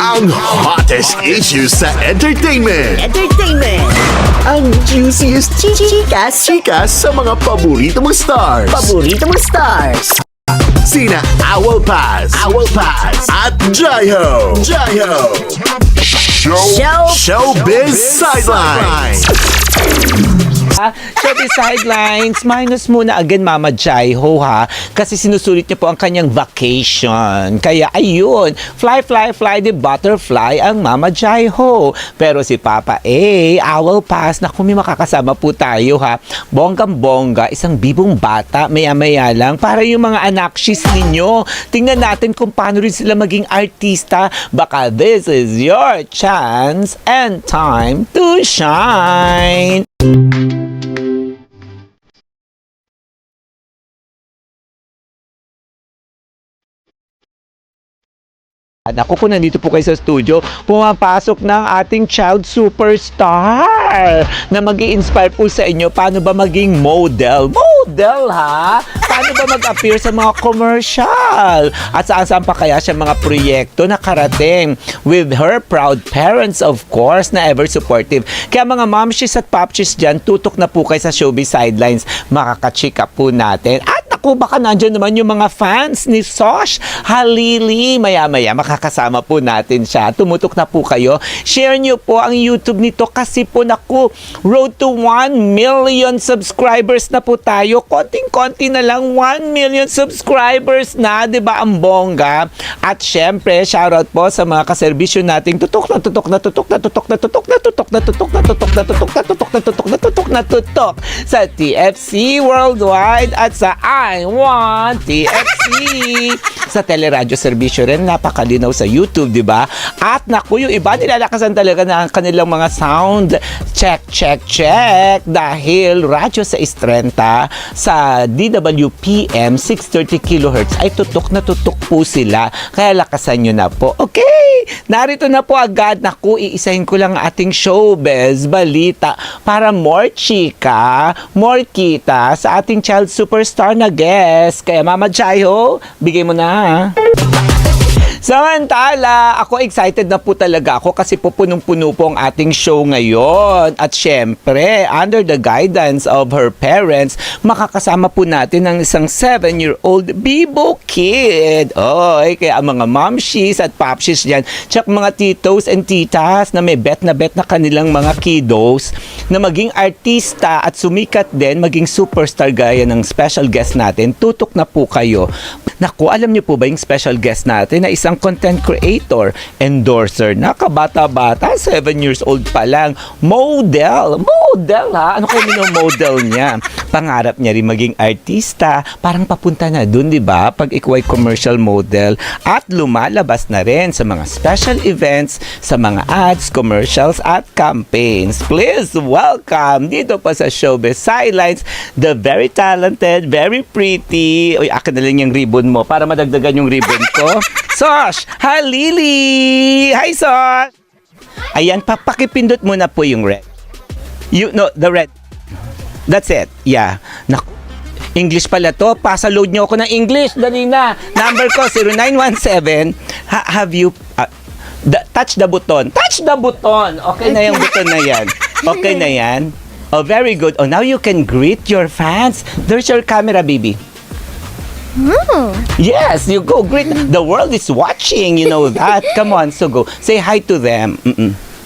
Ang hottest issues sa entertainment. Ang juiciest chika Sa mga paborito mong stars. Sina Owl Paz at Jaiho. Showbiz Sideline. Showbiz Sidelines, minus muna again Mama Jaiho ha, kasi sinusulit niya po ang kanyang vacation. Kaya ayun, fly the butterfly ang Mama Jaiho. Pero si Papa Owl Pass, naku, may makakasama po tayo ha. Bonggang-bongga, isang bibong bata, maya-maya lang, para yung mga anakshis ninyo. Tingnan natin kung paano rin sila maging artista. Baka this is your chance and time to shine. Naku, kung nandito po kayo sa studio, pumapasok ng ating child superstar na mag-i-inspire po sa inyo paano ba maging model. Model ha? Paano ba mag-appear sa mga commercial? At saan pa kaya siya mga proyekto na karating with her proud parents, of course, na ever supportive. Kaya mga momshies at popshies dyan, tutok na po kayo sa Showbiz Sidelines. Makakachika po natin. At naku, baka nandyan naman yung mga fans ni Sosh Halili. Maya-maya, makakasama po natin siya. Tumutok na po kayo. Share nyo po ang YouTube nito kasi po naku, road to 1 million subscribers na po tayo. Konting-konti na lang 1 million subscribers na, 'di ba ang bongga? At syempre, shoutout po sa mga kaserbisyo nating tutok sa TFC Worldwide at sa I Want TFC. Sa teleradyo serbisyo rin, napakalinaw sa YouTube, di ba? At naku, yung iba nilalakasan talaga ng kanilang mga sound. Check. Dahil radyo sa 630 sa DWPM 630 kHz ay tutok na tutok po sila. Kaya lakasan nyo na po. Okay, narito na po agad. Naku, iisahin ko lang ating showbiz balita para more chika, more kita sa ating child superstar na guest. Kaya Mama Jaiho, bigay mo na. Samantala, ako excited na po talaga ako kasi po punong-puno po ang ating show ngayon. At syempre, under the guidance of her parents, makakasama po natin ang isang 7-year-old Bibo kid. Oy, kaya ang mga momshies at popshies dyan, tsak mga titos and titas na may bet na kanilang mga kiddos na maging artista at sumikat din, maging superstar gaya ng special guest natin, tutok na po kayo. Naku, alam niyo po ba yung special guest natin na isang content creator, endorser, nakabata-bata, 7 years old pa lang, model ha? Ano kayo model niya? Pangarap niya rin maging artista, parang papunta na dun, di ba? Pag ikaw ay commercial model at lumalabas na rin sa mga special events, sa mga ads, commercials at campaigns. Please welcome dito pa sa Showbiz Sidelines, the very talented, very pretty, uy, akin na lang yung ribbon mo para madagdagan yung ribbon ko. Sosh Halili! Hi, Sosh! Ayan, pakipindot mo na po yung red. The red. That's it. Yeah. Naku, English pala to. Pasa-load nyo ako ng English. Dali na. Number ko, 0917. Have you... touch the button. Touch the button! Okay na yung button na yan. Okay na yan. Oh, very good. Oh, now you can greet your fans. There's your camera, baby. Yes, you go greet. The world is watching, you know that. Come on, so go. Say hi to them.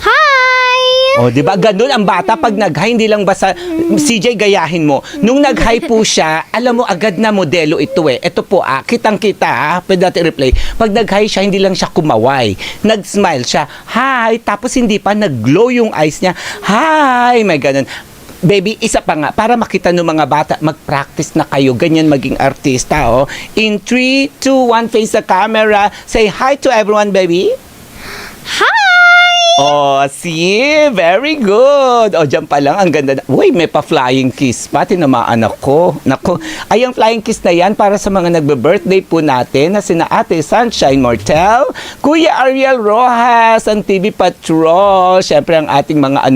Hi! Oh, 'di ba? Ganun ang bata pag nag-hi, hindi lang basta CJ gayahin mo. Nung nag-hi po siya, alam mo agad na modelo ito eh. Ito po kitang-kita pwede natin replay. Pag nag-hi siya, hindi lang siya kumaway. Nag-smile siya. Hi! Tapos hindi pa nag-glow yung eyes niya. Hi! May ganun. Baby, isa pa nga, para makita ng mga bata, mag-practice na kayo, ganyan maging artista, oh. In 3, 2, 1, face the camera. Say hi to everyone, baby. Hi! Oh, see? Very good. Oh, dyan pa lang, ang ganda. Uy, may pa-flying kiss pa. Tinamaan ako. Naku, ay ang flying kiss na yan para sa mga nagbe-birthday po natin na sina Ate Sunshine Mortel, Kuya Ariel Rojas, ang TV Patrol, syempre ang ating mga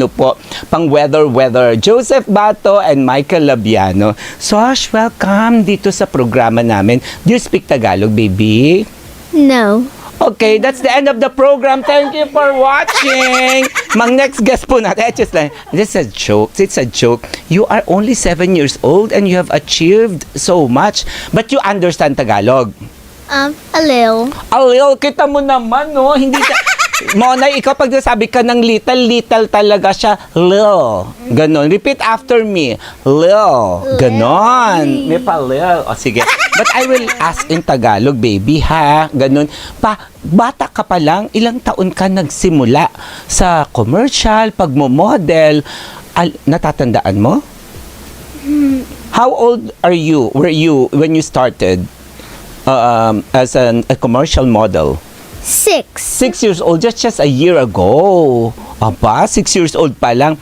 pang weather, Joseph Bato and Michael Labiano. Sosh, welcome dito sa programa namin. Do you speak Tagalog, baby? No. Okay, that's the end of the program. Thank you for watching. Mang next guest po natin. Just like, this is a joke. It's a joke. You are only 7 years old and you have achieved so much. But you understand Tagalog. A little. Alil, kita mo naman, no? Hindi ka... Monay, ikaw pag nasabi ka ng little talaga siya. Lil. Ganon. Repeat after me. Lil. Ganon. May pa lil. O sige. But I will ask in Tagalog, baby, ha? Ganon. Bata ka pa lang, ilang taon ka nagsimula sa commercial, pagmo-model. Natatandaan mo? How old are you? Were you when you started as a commercial model? 6. 6 years old, just a year ago. Aba, 6 years old pa lang.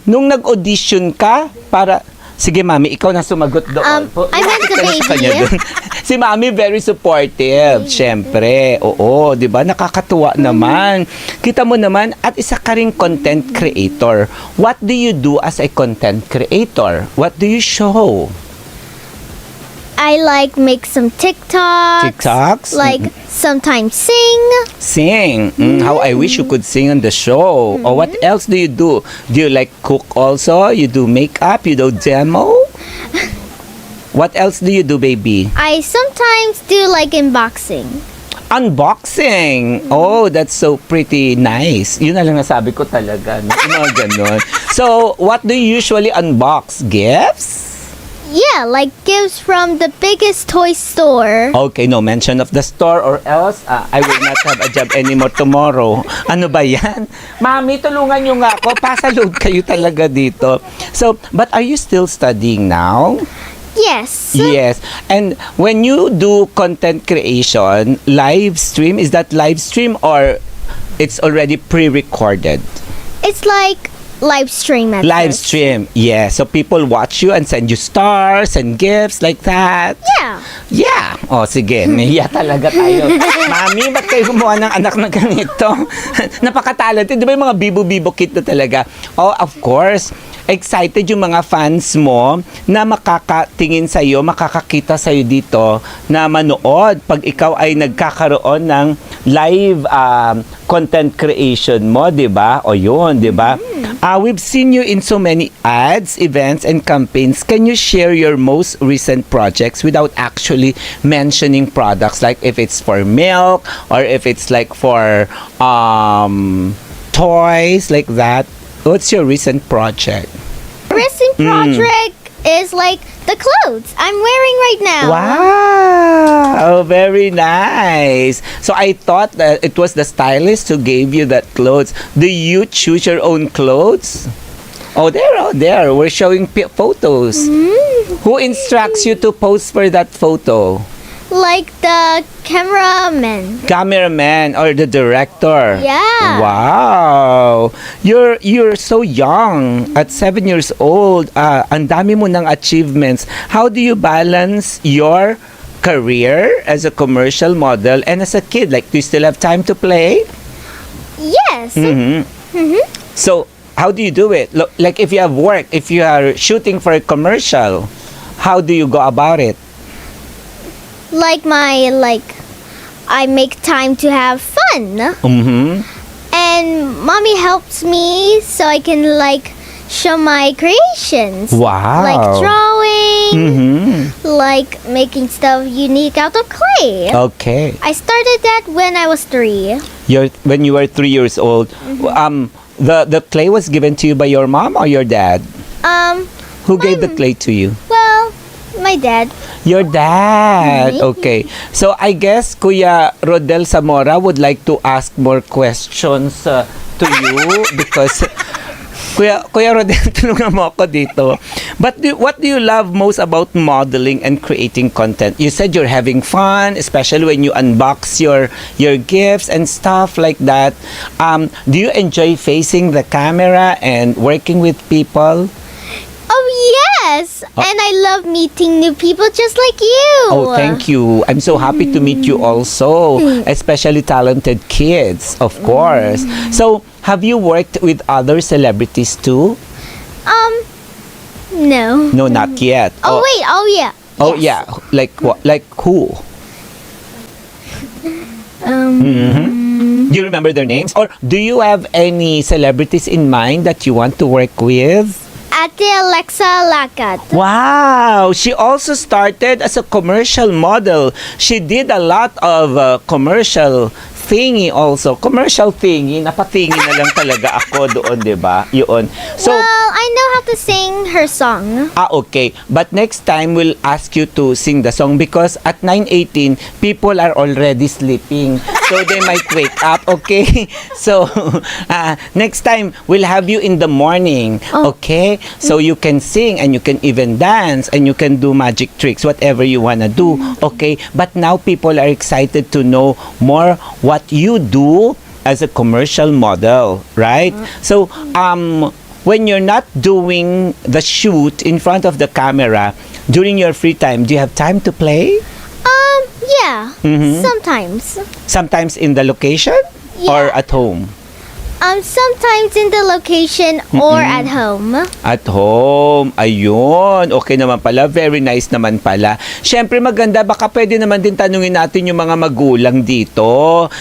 Nung nag-audition ka, para... Sige, Mami, ikaw na sumagot doon. I meant the Ikaw na sa baby. kanya doon. Si Mami, very supportive. Siyempre, oo, di ba? Nakakatuwa naman. Kita mo naman, at isa ka ring content creator. What do you do as a content creator? What do you show? I like make some TikToks. TikToks? Like sometimes sing. Sing. How I wish you could sing on the show. Or what else do you do? Do you like cook also? You do makeup? You do demo? What else do you do, baby? I sometimes do like unboxing. Unboxing. Oh, that's so pretty nice. Yun na lang nasabi ko talaga. No? Yung mga ganun. So, what do you usually unbox? Gifts? Yeah, like gifts from the biggest toy store. Okay, no mention of the store or else I will not have a job anymore tomorrow. Ano ba yan? Mami, tulungan nyo nga ako. Pasaload kayo talaga dito. So, but are you still studying now? Yes. Yes. And when you do content creation, live stream, is that live stream or it's already pre-recorded? It's like live stream at Live first. stream, yeah. So people watch you and send you stars and gifts like that. Yeah. Yeah. O, sige. Nahiya talaga tayo. Mami, ba't kayo gumawa ng anak na ganito? Napaka-talented. Di ba yung mga bibo-bibo kid na talaga? Oh, of course. Excited yung mga fans mo na makakatingin sa'yo, makakakita sa'yo dito na manood pag ikaw ay nagkakaroon ng live content creation mo, di ba? O yun, di ba? We've seen you in so many ads, events, and campaigns. Can you share your most recent projects without actually mentioning products? Like if it's for milk or if it's like for toys, like that. What's your recent project? Recent project is like the clothes I'm wearing right now. Wow! Very nice. So I thought that it was the stylist who gave you that clothes. Do you choose your own clothes? Oh, there. We're showing photos. Who instructs you to pose for that photo? Like the cameraman. Cameraman or the director? Yeah. Wow. You're so young. At 7 years old, ang dami mo ng achievements. How do you balance your career as a commercial model and as a kid? Like, do you still have time to play? Yes. So, how do you do it? Like, if you have work, if you are shooting for a commercial, how do you go about it? I make time to have fun. And mommy helps me so I can show my creations. Wow. Like drawing, like making stuff unique out of clay. Okay. I started that when I was 3. When you were 3 years old, the clay was given to you by your mom or your dad? Who gave the clay to you? Well, my dad. Your dad. Okay. So I guess Kuya Rodel Zamora would like to ask more questions to you because Kuya Rodel, tulungan mo ako dito. But what do you love most about modeling and creating content? You said you're having fun, especially when you unbox your gifts and stuff like that. Do you enjoy facing the camera and working with people? Oh, yes! And I love meeting new people just like you. Oh, thank you. I'm so happy to meet you also, especially talented kids, of course. So, have you worked with other celebrities too? No. No, not yet. Oh, wait. Oh, yeah. Oh, Yes. yeah. Like what? Like who? Do you remember their names? Or do you have any celebrities in mind that you want to work with? Ate Alexa Lakat. Wow! She also started as a commercial model. She did a lot of commercial thingy also. Commercial thingy. Napatingi na lang talaga ako doon, di ba? Yun. So, Well, I know how to sing her song. okay. But next time, we'll ask you to sing the song because at 9:18, people are already sleeping. So, they might wake up, okay? So, next time, we'll have you in the morning, okay? So, you can sing and you can even dance and you can do magic tricks, whatever you wanna do, okay? But now, people are excited to know more what you do as a commercial model, right? So, when you're not doing the shoot in front of the camera, during your free time, do you have time to play? Yeah. Sometimes. Sometimes in the location or Yeah. at home? Sometimes in the location or at home. At home. Ayun. Okay naman pala. Very nice naman pala. Siyempre maganda. Baka pwede naman din tanungin natin yung mga magulang dito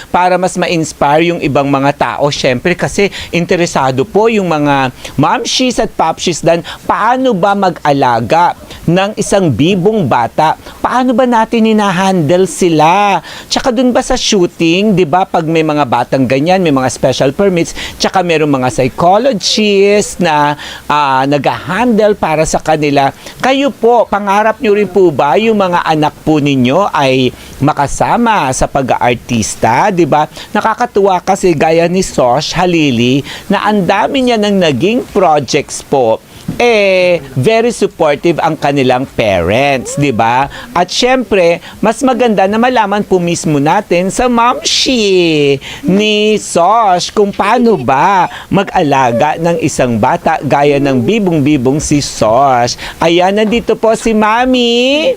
para mas ma-inspire yung ibang mga tao. Siyempre kasi interesado po yung mga mamshis at papshis dan. Paano ba mag-alaga ng isang bibong bata? Paano ba natin hinahandle sila? Tsaka dun ba sa shooting, di ba, pag may mga batang ganyan, may mga special permits, tsaka merong mga psychologists na nag-handle para sa kanila. Kayo po, pangarap nyo rin po ba yung mga anak po ninyo ay makasama sa pag-aartista, di ba? Nakakatuwa kasi gaya ni Sosh Halili na ang dami niya ng naging projects po. Very supportive ang kanilang parents, di ba? At syempre, mas maganda na malaman po mismo natin sa mamshi ni Sosh kung paano ba mag-alaga ng isang bata gaya ng bibong-bibong si Sosh. Ayan, nandito po si Mami.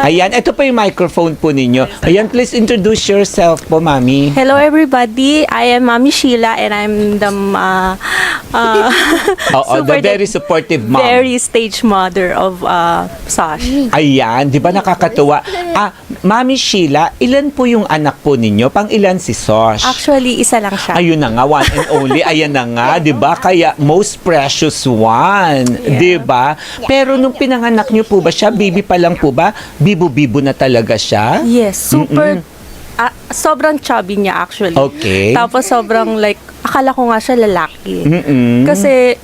Ayan, ito po yung microphone po ninyo. Ayan, please introduce yourself po, Mami. Hello everybody, I am Mami Sheila and I'm the The very supportive mom. very stage mother of Sash. Ayan, di ba nakakatuwa? Mami Sheila, ilan po yung anak po ninyo? Pang ilan si Sosh? Actually, isa lang siya. Ayun na nga, one and only. Ayan na nga, di ba? Kaya most precious one, di ba? Pero nung pinanganak niyo po ba siya, baby pa lang po ba? Bibo-bibo na talaga siya? Yes, super sobrang chubby niya actually. Okay. Tapos sobrang like akala ko nga siya lalaki. Mm-mm. Kasi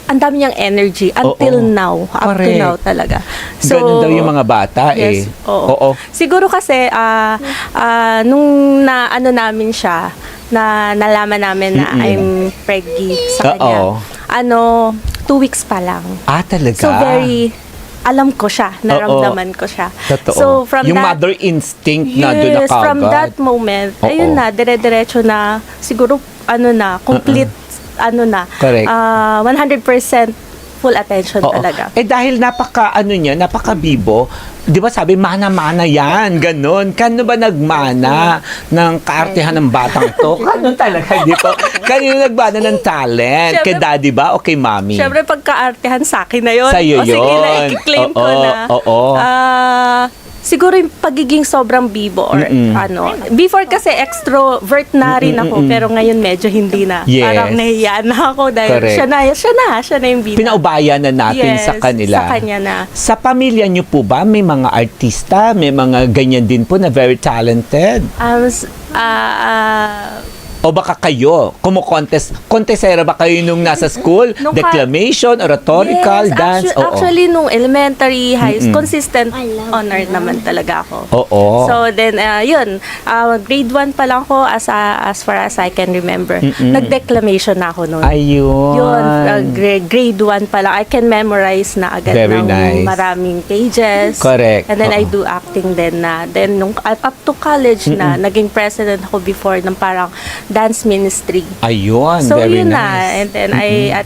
ang dami niyang energy until Oo. now, up to Correct. now talaga. Ganun daw yung mga bata Yes, Oo. Siguro kasi nung naano namin siya, na nalaman namin na I'm preggy sa Oo. kanya. 2 weeks pa lang. Talaga? So very alam ko siya, naramdaman ko siya. Totoo. So from yung that, mother instinct na doon na yes, kagad. from that moment, Oo. ayun na, dire-diretso na, siguro, complete, Correct. 100% full attention Oo. talaga. Dahil napaka-bibo, di ba sabi, mana-mana yan, ganun. Kano ba nagmana ng kaartehan ng batang to? Kano talaga, di po? Kanino nagmana ng talent? Siyempre- Kay daddy ba o kay mommy? Siyempre, pagka-artehan sa akin na yun. Sa'yo Sige na, yun. i-claim ko Oo, na. oo. Siguro yung pagiging sobrang bibo or Before kasi extrovert na rin ako, pero ngayon medyo hindi na. Yes. Parang nahiya na ako dahil Correct. siya na yung bida. Pinaubayan na natin Yes, sa kanila. sa kanya na. Sa pamilya niyo po ba, may mga artista, may mga ganyan din po na very talented? O baka kayo, contestera ba kayo nung nasa school? Nung Declamation, oratorical, Yes, dance? actually, nung elementary, high school, consistent I love honor that. naman talaga ako. Oo. So then, yun, grade 1 pa lang ko as far as I can remember. Nag-declamation na ako noon. Ayun. Yun, grade 1 pa lang. I can memorize na agad Very ng nice. maraming pages. Correct. And then I Oo. do acting din na. Then nung up to college na, naging president ako before ng parang dance ministry. Ayun, So very yun nice. na. And then I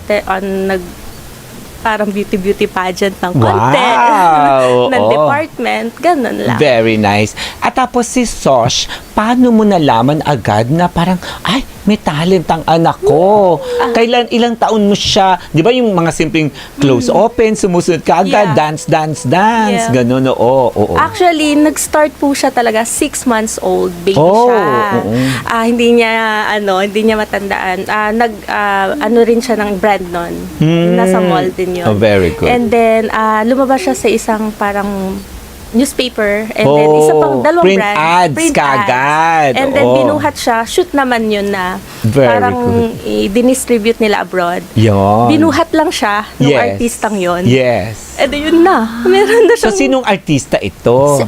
parang beauty pageant ng konti. Wow! ng Oo. department. Ganun lang. Very nice. At At tapos si Sosh, paano mo nalaman agad na parang, ay, may talent ang anak ko. Kailan, ilang taon mo siya, di ba yung mga simpleng close open, sumusunod ka agad, Yeah. dance, Yeah. ganun, oo. Actually, nag-start po siya talaga 6 months old, baby Oh, siya. oo. Hindi niya matandaan. Ano rin siya ng brand nun. Nasa mall din yun. Oh, very good. And then, lumabas siya sa isang parang newspaper, and then isa pang dalawang print brand. ads kagad. And then Oo. binuhat siya, shoot naman yun na Very parang dinistribute nila abroad. Yun. Binuhat lang siya ng Yes. artistang yun. Yes. And then yun na. Meron na So, siyang... sinong artista ito?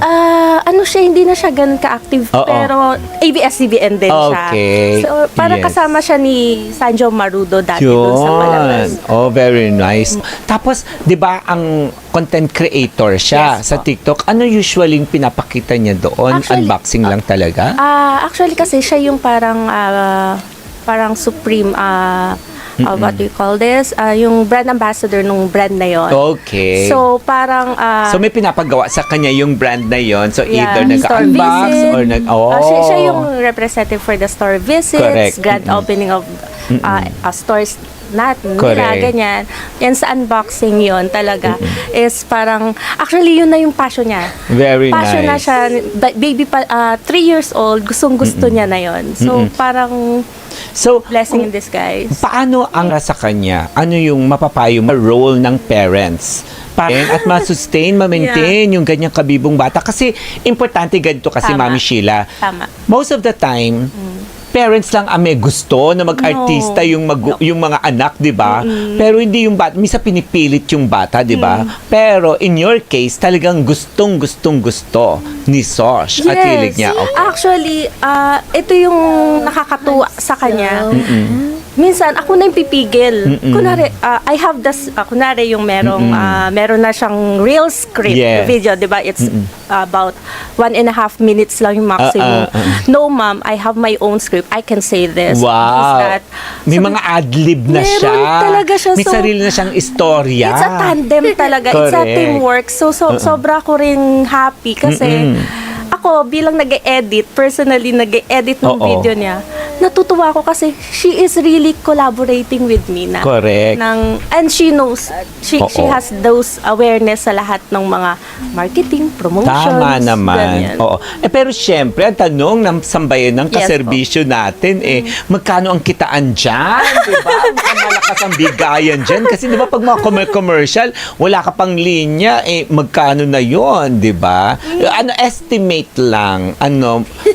Ano siya, hindi na siya ganun ka-active, Oo. pero ABS-CBN din siya. Okay. So, parang Yes. kasama siya ni Sanjo Marudo dati dun sa Palabas. Oh, very nice. Tapos, 'di ba, ang content creator siya Yes sa po. TikTok. Ano usually yung pinapakita niya doon? Actually, Unboxing lang talaga? Actually kasi siya yung parang supreme, what do you call this? Yung brand ambassador nung brand na yon. Okay. So, parang... So, may pinapagawa sa kanya yung brand na yon. So, yeah, either store nag-unbox visit. or Siya yung representative for the store visits, Correct. grand opening of stores natin, Correct. ganyan. Yan sa unboxing yon talaga is parang, actually yun na yung passion niya. Very Passion na nice. siya, baby pa, 3 years old, gustong-gusto niya na yon. So, parang So, blessing in disguise. paano ang sa kanya? Ano yung mapapayo mo role ng parents? At ma-sustain, ma-maintain yung ganyang kabibong bata. Kasi, importante ganito kasi, Tama. Mami Sheila. Tama. Most of the time, parents lang ang may gusto na mag-artista yung mga anak, 'di ba? Pero hindi yung bata, minsan pinipilit yung bata, 'di ba? Pero in your case, talagang gustong gusto ni Sosh at hilig niya. Okay. Actually, ito yung nakakatuwa sa kanya. Minsan, ako na yung pipigil. Kunwari, I have this, kunwari yung meron na siyang real script Yes. video, di ba? It's about 1.5 minutes lang yung maximum. No, ma'am, I have my own script. I can say this. Wow. That. May So, mga ad-lib na meron siya. talaga siya. May So, sarili na siyang istorya. It's a tandem talaga. It's a Correct. teamwork. So sobra ko rin happy kasi ako bilang nag-edit, personally nag-edit ng Oo. video niya, natutuwa ako kasi she is really collaborating with me na. Correct. And she knows, she Oo. has those awareness sa lahat ng mga marketing, promotions. Tama naman. ganyan. Oo. Pero syempre, ang tanong ng sambayan ng Yes kaserbisyo natin, magkano ang kitaan dyan? Diba? Mukhang malakas ang bigayan dyan. Kasi diba, pag mga commercial, wala ka pang linya, magkano na yon, diba? Ano, estimate lang,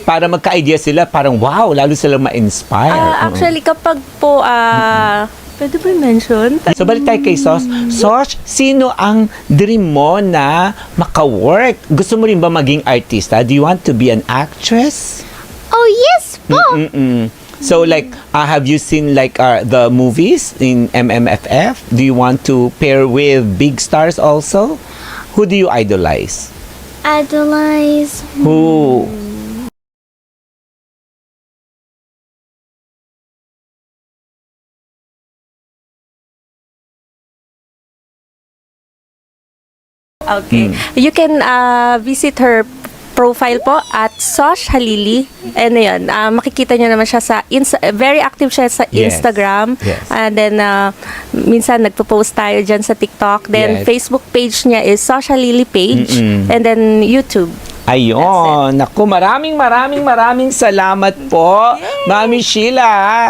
para magka-idea sila, parang wow, lalo silang ma-inspire. Actually, kapag po, pwede ba mention? So, balik tayo kay Sosh. Sosh, sino ang dream mo na maka-work? Gusto mo rin ba maging artista? Do you want to be an actress? Oh, yes po. So, like, have you seen like the movies in MMFF? Do you want to pair with big stars also? Who do you idolize? Idolize. Who? Okay. You can visit her profile po at Sosh Halili. Ano yun, makikita nyo naman siya sa very active siya sa Yes. Instagram. Yes. And then minsan nagpo-post tayo dyan sa TikTok. Then Yes. Facebook page niya is Sosh Halili page. And then YouTube. Ayun. Naku, maraming salamat po. Mami Sheila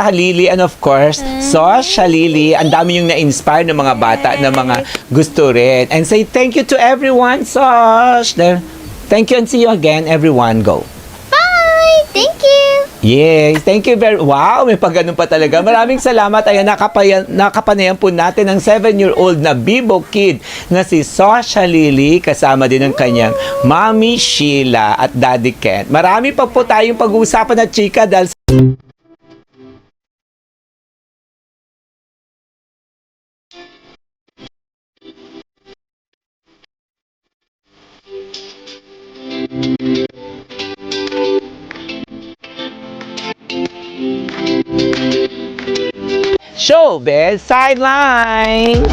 Halili, and of course, Sosh Halili. Ang dami yung na-inspire ng mga bata na mga gusto rin. And say thank you to everyone, Sosh. There. Thank you and see you again, everyone. Go. Bye. Thank you. Yes, thank you very... Wow, may pagganun pa talaga. Maraming salamat. Ayan, nakapanayan po natin ang 7-year-old na Bibo Kid na si Sosh Halili, kasama din ng kanyang Mami Sheila at Daddy Ken. Marami pa po tayong pag-uusapan na chika dahil Showbiz Sideline!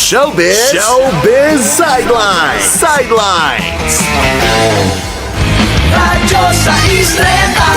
Showbiz Sidelines. Sidelines. Radyo sa Isleta